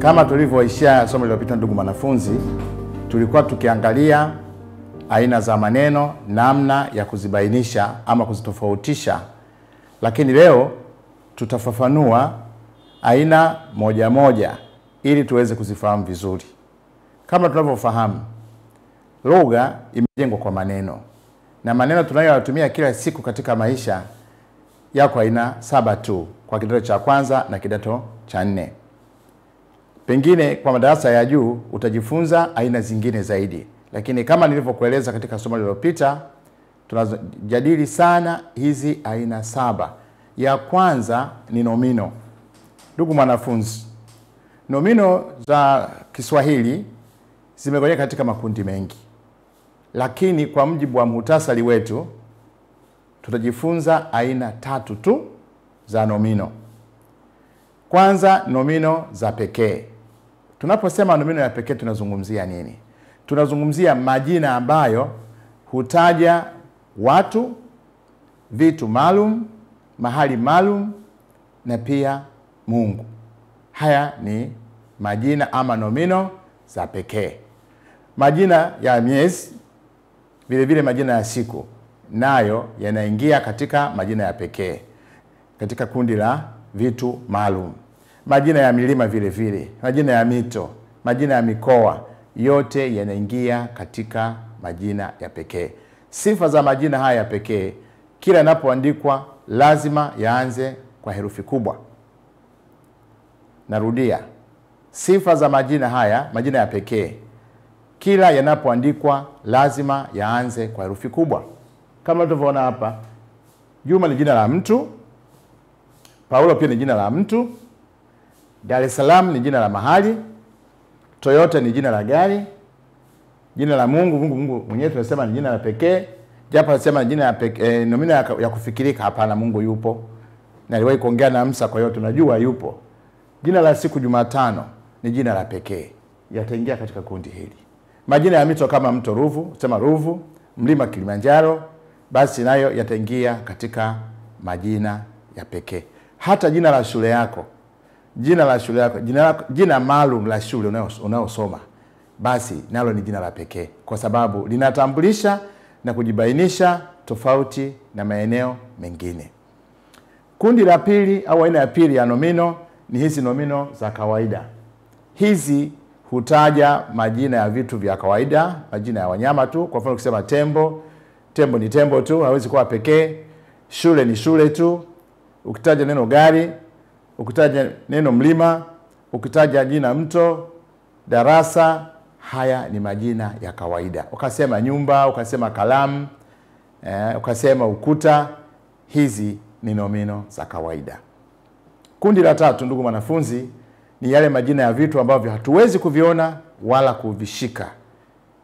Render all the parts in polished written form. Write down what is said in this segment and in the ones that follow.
Kama tulivyoishia somo lililopita, ndugu wanafunzi, tulikuwa tukiangalia aina za maneno, namna ya kuzibainisha ama kuzitofautisha. Lakini leo tutafafanua aina moja moja ili tuweze kuzifahamu vizuri. Kama tunavyofahamu, lugha imejengwa kwa maneno. Na maneno tunayoyatumia kila siku katika maisha yako aina 7 tu kwa kidato cha kwanza na kidato cha 4. Pengine kwa madarasa ya juu utajifunza aina zingine zaidi. Lakini kama nilivyokueleza katika somo lililopita, tunajadili sana hizi aina 7. Ya kwanza ni nomino. Ndugu mwanafunzi, nomino za Kiswahili zimegawanyika katika makundi mengi. Lakini kwa mujibu wa muhtasari wetu, tutajifunza aina 3 tu za nomino. Kwanza, nomino za pekee. Tunaposema nomino ya pekee tunazungumzia nini? Tunazungumzia majina ambayo hutaja watu, vitu maalum, mahali maalum na pia Mungu. Haya ni majina ama nomino za pekee. Majina ya miezi, vile vile majina ya siku, nayo yanaingia katika majina ya pekee, katika kundi la vitu maalum. Majina ya milima vile vile, majina ya mito, majina ya mikoa, yote yanaingia katika majina ya pekee. Sifa za majina haya ya pekee, kila yanapoandikwa lazima yaanze kwa herufi kubwa. Narudia, sifa za majina haya, majina ya pekee, kila yanapoandikwa lazima yaanze kwa herufi kubwa. Kama tunavyoona hapa, Juma ni jina la mtu, Paulo pia ni jina la mtu, Dar es Salaam ni jina la mahali, Toyota ni jina la gari, jina la Mungu mwenyewe tunasema ni jina la pekee, japo tunasema ni jina la pekee, nomino ya kufikirika. Hapana, Mungu yupo. Na aliwahi kuongea na Musa, kwa hiyo tunajua yupo. Jina la siku Jumatano ni jina la pekee, yataingia katika kundi hili. Majina ya mito kama mto Ruvu, sema Ruvu, mlima Kilimanjaro, basi nayo yataingia katika majina ya pekee. Hata jina la shule yako, jina maalum la shule unayosoma, basi nalo ni jina la pekee, kwa sababu linatambulisha na kujibainisha tofauti na maeneo mengine. Kundi la pili au aina ya pili ya nomino ni hizi nomino za kawaida. Hizi hutaja majina ya vitu vya kawaida, majina ya wanyama tu. Kwa mfano ukisema tembo, tembo ni tembo tu, hawezi kuwa pekee. Shule ni shule tu. Ukitaja neno gari, ukitaja neno mlima, ukitaja jina mto, darasa, haya ni majina ya kawaida. Ukasema nyumba, ukasema kalamu, ukasema ukuta, hizi ni nomino za kawaida. Kundi la tatu, ndugu wanafunzi, ni yale majina ya vitu ambavyo hatuwezi kuviona wala kuvishika,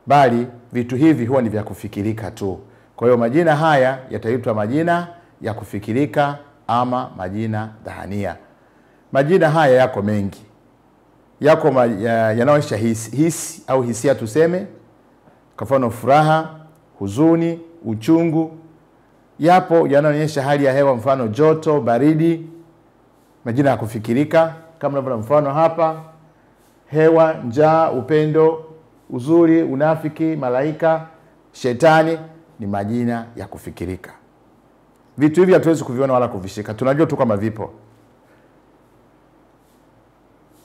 bali vitu hivi huwa ni vya kufikirika tu. Kwa hiyo majina haya yataitwa majina ya kufikirika ama majina dhahania. Majina haya yako mengi. Yako yanaonyesha hisi au hisia tuseme. Kwa mfano furaha, huzuni, uchungu. Yapo yanaonyesha hali ya hewa, mfano joto, baridi. Majina ya kufikirika kama unavyoona mfano hapa: hewa, njaa, upendo, uzuri, unafiki, malaika, shetani, ni majina ya kufikirika. Vitu hivi hatuwezi kuviona wala kuvishika, tunajua tu kama vipo.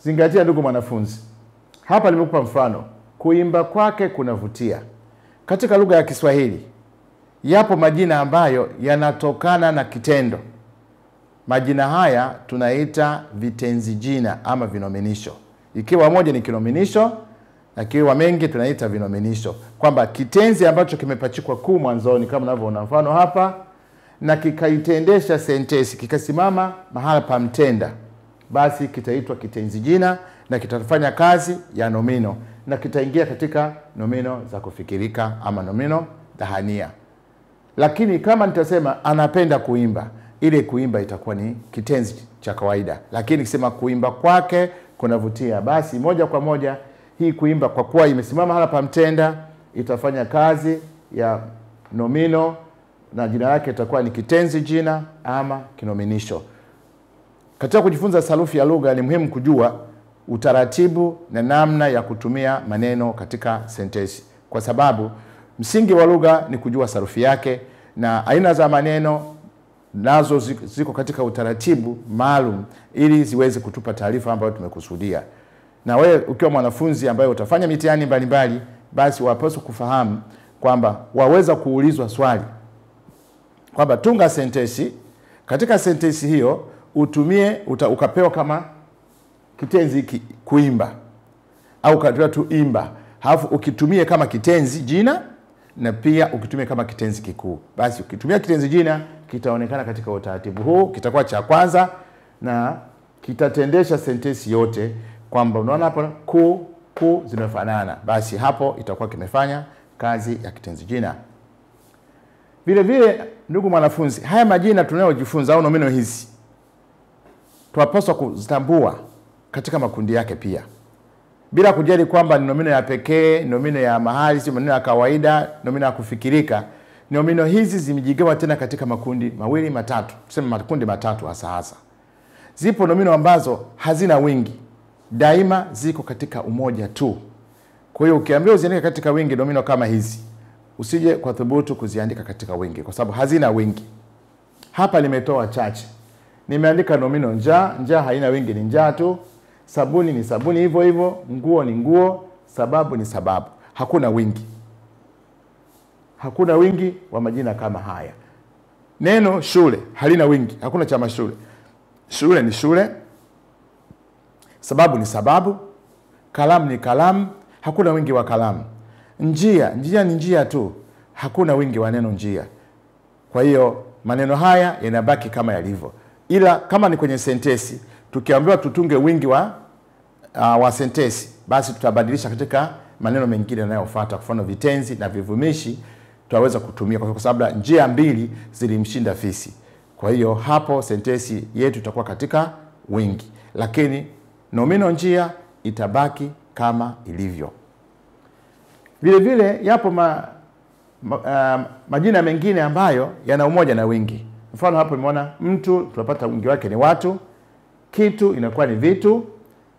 Zingatia ndugu mwanafunzi, hapa nimekupa mfano: kuimba kwake kunavutia. Katika lugha ya Kiswahili yapo majina ambayo yanatokana na kitendo. Majina haya tunaita vitenzi jina ama vinominisho. Ikiwa moja ni kinominisho na ikiwa mengi tunaita vinominisho, kwamba kitenzi ambacho kimepachikwa ku mwanzoni kama unavyoona mfano hapa, na kikaitendesha sentensi, kikasimama mahala pa mtenda, basi kitaitwa kitenzi jina na kitafanya kazi ya nomino na kitaingia katika nomino za kufikirika ama nomino dhahania. Lakini kama nitasema anapenda kuimba, ile kuimba itakuwa ni kitenzi cha kawaida. Lakini nikisema kuimba kwake kunavutia, basi moja kwa moja hii kuimba, kwa kuwa imesimama hapa mtenda, itafanya kazi ya nomino na jina lake itakuwa ni kitenzi jina ama kinominisho. Katika kujifunza sarufi ya lugha ni muhimu kujua utaratibu na namna ya kutumia maneno katika sentensi, kwa sababu msingi wa lugha ni kujua sarufi yake, na aina za maneno nazo ziko katika utaratibu maalum ili ziweze kutupa taarifa ambayo tumekusudia. Na wewe ukiwa mwanafunzi ambaye utafanya mitihani mbalimbali, basi wapaswa kufahamu kwamba waweza kuulizwa swali kwamba tunga sentensi, katika sentensi hiyo utumie ukapewa kama kitenzi kuimba, au ukapewa tu imba, halafu ukitumie kama kitenzi jina na pia ukitumia kama kitenzi kikuu. Basi ukitumia kitenzi jina kitaonekana katika utaratibu huu, kitakuwa cha kwanza na kitatendesha sentensi yote, kwamba unaona hapo ku zinafanana, basi hapo itakuwa kimefanya kazi ya kitenzi jina. Vile vile, ndugu mwanafunzi, haya majina tunayojifunza au nomino hizi tunapaswa kuzitambua katika makundi yake pia, bila kujali kwamba ni nomino ya pekee, nomino ya mahali, si nomino ya kawaida, nomino ya kufikirika. Nomino hizi zimejigawa tena katika makundi mawili matatu, tuseme makundi matatu hasa. Zipo nomino ambazo hazina wingi, daima ziko katika umoja tu. Kwa hiyo ukiambiwa uziandike katika wingi nomino kama hizi, usije kwa thubutu kuziandika katika wingi, kwa sababu hazina wingi. Hapa nimetoa chache. Nimeandika nomino njaa, njaa haina wingi, ni njaa tu. Sabuni ni sabuni hivyo hivyo, nguo ni nguo, sababu ni sababu. Hakuna wingi. Hakuna wingi wa majina kama haya. Neno shule halina wingi, hakuna chama shule. Shule ni shule, sababu ni sababu, kalamu ni kalamu, hakuna wingi wa kalamu. Njia ni njia tu, hakuna wingi wa neno njia. Kwa hiyo maneno haya yanabaki kama yalivyo. Ila kama ni kwenye sentensi, tukiambiwa tutunge wingi wa sentensi, basi tutabadilisha katika maneno mengine yanayofuata, kwa mfano vitenzi na vivumishi tutaweza kutumia, kwa sababu njia mbili zilimshinda fisi. Kwa hiyo hapo sentensi yetu itakuwa katika wingi, lakini nomino njia itabaki kama ilivyo. Vile vile yapo majina mengine ambayo yana umoja na wingi. Mfano hapo umeona mtu, tunapata wingi wake ni watu, kitu inakuwa ni vitu,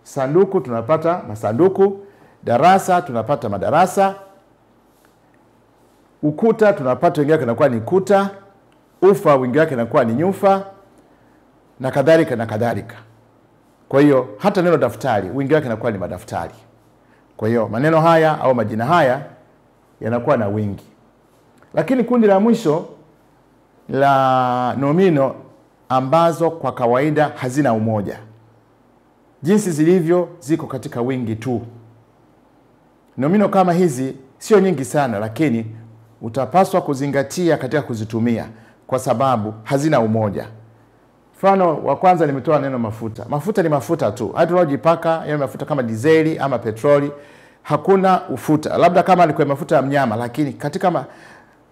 sanduku tunapata masanduku, darasa tunapata madarasa, ukuta tunapata wingi wake inakuwa ni kuta, ufa wingi wake inakuwa ni nyufa, na kadhalika na kadhalika. Kwa hiyo hata neno daftari wingi wake inakuwa ni madaftari. Kwa hiyo maneno haya au majina haya yanakuwa na wingi. Lakini kundi la mwisho la nomino ambazo kwa kawaida hazina umoja, jinsi zilivyo ziko katika wingi tu. Nomino kama hizi sio nyingi sana, lakini utapaswa kuzingatia katika kuzitumia kwa sababu hazina umoja. Mfano wa kwanza nimetoa neno mafuta. Mafuta ni mafuta tu. Hata unajipaka yale mafuta kama dizeli ama petroli, hakuna ufuta. Labda kama ni kwa mafuta ya mnyama, lakini katika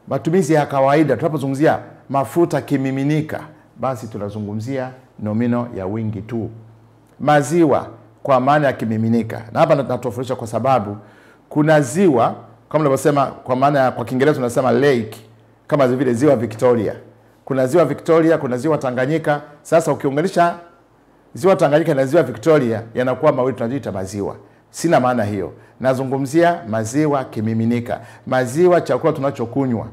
matumizi ya kawaida tunapozungumzia mafuta kimiminika, basi tunazungumzia nomino ya wingi tu. Maziwa kwa maana ya kimiminika. Na hapa natofautisha kwa sababu kuna ziwa kama nilivyosema, kwa maana kwa Kiingereza tunasema lake, kama vile ziwa Victoria. Kuna ziwa Victoria, kuna ziwa Tanganyika. Sasa ukiunganisha ziwa Tanganyika na ziwa Victoria yanakuwa mawili, tunajiita maziwa. Sina maana hiyo. Nazungumzia maziwa kimiminika. Maziwa chakula tunachokunywa,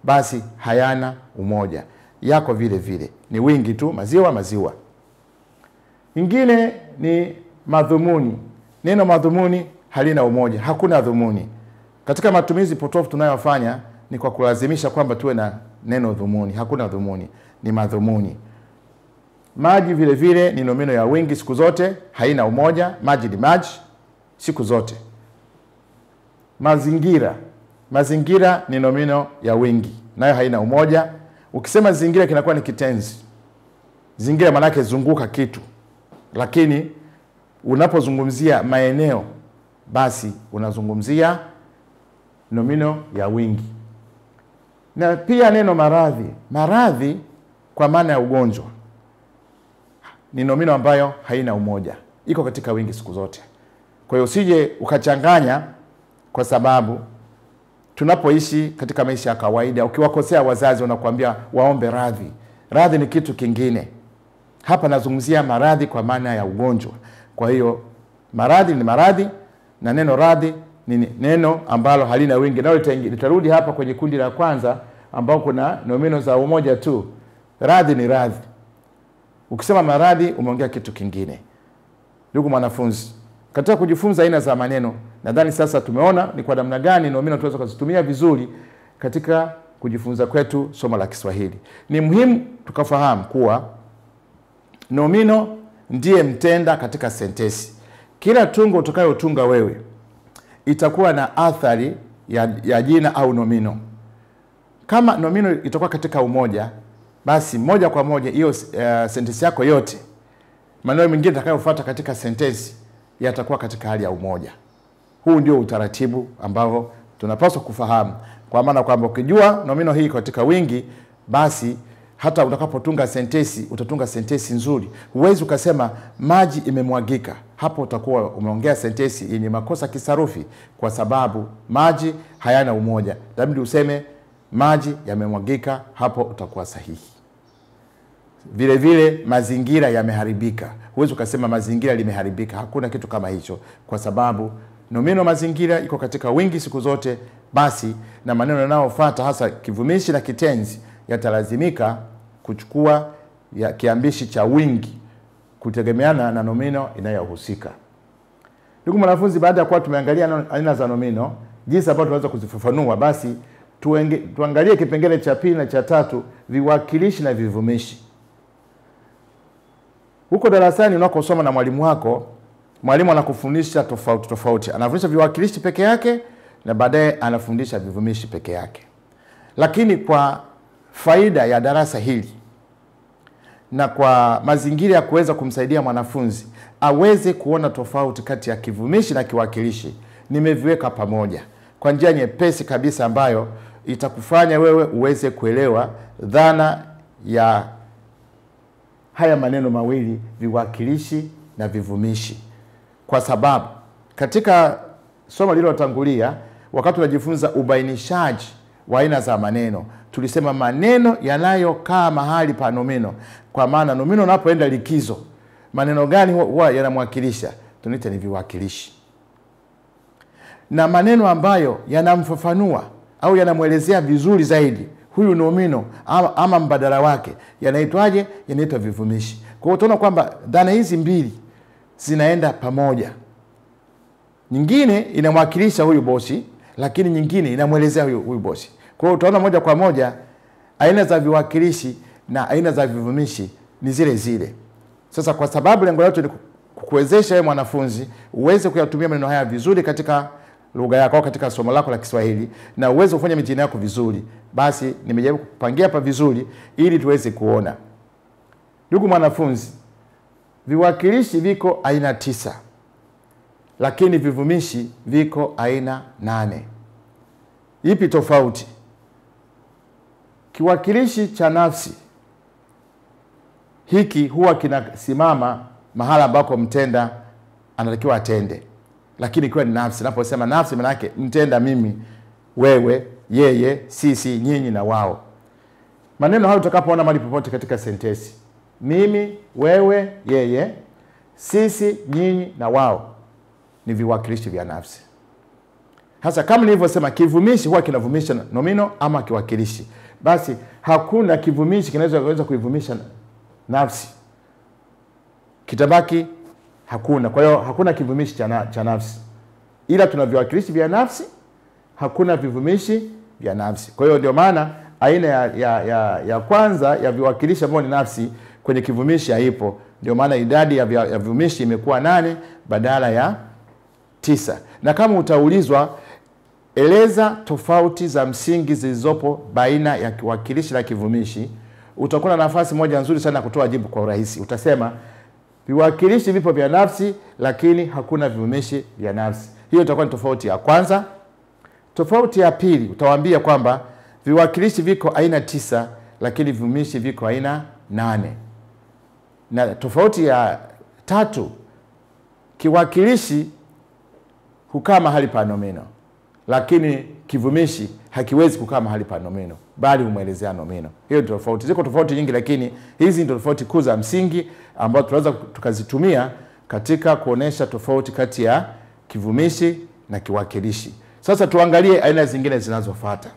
basi hayana umoja. Yako vile vile. Ni wingi tu, maziwa. Ingine ni madhumuni. Neno madhumuni halina umoja. Hakuna dhumuni. Katika matumizi potofu tunayofanya ni kwa kulazimisha kwamba tuwe na neno dhumuni. Hakuna dhumuni, ni madhumuni. Maji vile vile ni nomino ya wingi siku zote, haina umoja. Maji ni maji siku zote. Mazingira ni nomino ya wingi, nayo haina umoja. Ukisema zingira kinakuwa ni kitenzi. Zingira maana yake zunguka kitu. Lakini unapozungumzia maeneo, basi unazungumzia nomino ya wingi. Na pia neno maradhi kwa maana ya ugonjwa ni nomino ambayo haina umoja, iko katika wingi siku zote. Kwa hiyo usije ukachanganya, kwa sababu tunapoishi katika maisha ya kawaida, ukiwakosea wazazi unakuambia waombe radhi. Radhi ni kitu kingine. Hapa nazungumzia maradhi kwa maana ya ugonjwa. Kwa hiyo Maradhi ni maradhi, na neno radhi ni neno ambalo halina wingi. Nao litarudi hapa kwenye kundi la kwanza ambao kuna nomino za umoja tu. Radhi ni radhi. Ukisema maradhi umeongea kitu kingine. Ndugu mwanafunzi, katika kujifunza aina za maneno, nadhani sasa tumeona ni kwa namna gani nomino tunaweza kuzitumia vizuri katika kujifunza kwetu somo la Kiswahili. Ni muhimu tukafahamu kuwa nomino ndiye mtenda katika sentensi. Kila tungo utakayotunga wewe itakuwa na athari ya jina au nomino. Kama nomino itakuwa katika umoja, basi moja kwa moja hiyo sentensi yako yote, maneno mengine yatakayofuata katika sentensi yatakuwa katika hali ya umoja. Huu ndio utaratibu ambao tunapaswa kufahamu. Kwa maana kwamba ukijua nomino hii katika wingi, basi hata utakapotunga sentensi utatunga sentensi nzuri. Huwezi ukasema maji imemwagika. Hapo utakuwa umeongea sentensi yenye makosa kisarufi, kwa sababu maji hayana umoja. Labda useme maji yamemwagika, hapo utakuwa sahihi. Vile vile mazingira yameharibika. Huwezi ukasema mazingira limeharibika. Hakuna kitu kama hicho, kwa sababu nomino mazingira iko katika wingi siku zote, basi na maneno yanayofuata hasa kivumishi na kitenzi yatalazimika kuchukua kiambishi cha wingi kutegemeana na nomino inayohusika. Ndugu mwanafunzi, baada ya kuwa tumeangalia aina za nomino, jinsi ambavyo tunaweza kuzifafanua, basi tuangalie kipengele cha pili na cha tatu, viwakilishi na vivumishi. Huko darasani unakosoma na mwalimu wako, mwalimu anakufundisha tofauti tofauti. Anafundisha viwakilishi peke yake na baadaye anafundisha vivumishi peke yake. Lakini kwa faida ya darasa hili na kwa mazingira ya kuweza kumsaidia mwanafunzi aweze kuona tofauti kati ya kivumishi na kiwakilishi, nimeviweka pamoja kwa njia nyepesi kabisa ambayo itakufanya wewe uweze kuelewa dhana ya haya maneno mawili, viwakilishi na vivumishi. Kwa sababu katika somo lililotangulia, wakati tunajifunza ubainishaji wa aina za maneno, tulisema maneno yanayokaa mahali pa nomino. Kwa maana nomino unapoenda likizo, maneno gani huwa yanamwakilisha? Tunaita ni viwakilishi. Na maneno ambayo yanamfafanua au yanamuelezea vizuri zaidi huyu nomino ama mbadala wake yanaitwaje? Yanaitwa vivumishi. Kwa hiyo utaona kwamba dhana hizi mbili zinaenda pamoja. Nyingine inamwakilisha huyu bosi, lakini nyingine inamuelezea huyu bosi. Kwa hiyo utaona moja kwa moja aina za viwakilishi na aina za vivumishi ni zile zile. Sasa kwa sababu lengo letu ni kukuwezesha wewe mwanafunzi uweze kuyatumia maneno haya vizuri katika lugha yako au katika somo lako la Kiswahili, na uweze kufanya mitihani yako vizuri, basi nimejaribu kupangia hapa vizuri ili tuweze kuona. Ndugu mwanafunzi, viwakilishi viko aina 9, lakini vivumishi viko aina 8. Ipi tofauti? Kiwakilishi cha nafsi hiki huwa kinasimama mahala ambako mtenda anatakiwa atende. Lakini ikiwa ni nafsi, naposema nafsi maana yake mtenda mimi, wewe, yeye, sisi, nyinyi na wao. Maneno hayo utakapoona mahali popote katika sentensi, mimi, wewe, yeye, sisi, nyinyi na wao, ni viwakilishi vya nafsi. Hasa kama nilivyosema, kivumishi huwa kinavumisha nomino ama kiwakilishi. Basi hakuna kivumishi kinaweza kuivumisha nafsi. Kitabaki hakuna. Kwa hiyo hakuna kivumishi cha nafsi. Ila tuna viwakilishi vya nafsi, hakuna vivumishi vya nafsi. Kwa hiyo ndio maana aina ya kwanza ya viwakilishi ambao ni nafsi kwenye kivumishi haipo. Ndio maana idadi ya vivumishi imekuwa 8 badala ya 9. Na kama utaulizwa, eleza tofauti za msingi zilizopo baina ya kiwakilishi na kivumishi, utakuwa na nafasi moja nzuri sana kutoa jibu kwa urahisi. Utasema viwakilishi vipo vya nafsi lakini hakuna vivumishi vya nafsi. Hiyo itakuwa ni tofauti ya kwanza. Tofauti ya pili, utawaambia kwamba viwakilishi viko aina 9 lakini vivumishi viko aina 8. Na tofauti ya tatu, kiwakilishi hukaa mahali pa nomino, lakini kivumishi hakiwezi kukaa mahali pa nomino, bali humuelezea nomino. Hiyo tofauti. Ziko tofauti nyingi, lakini hizi ndio tofauti kuu za msingi ambazo tunaweza tukazitumia katika kuonesha tofauti kati ya kivumishi na kiwakilishi. Sasa tuangalie aina zingine zinazofuata.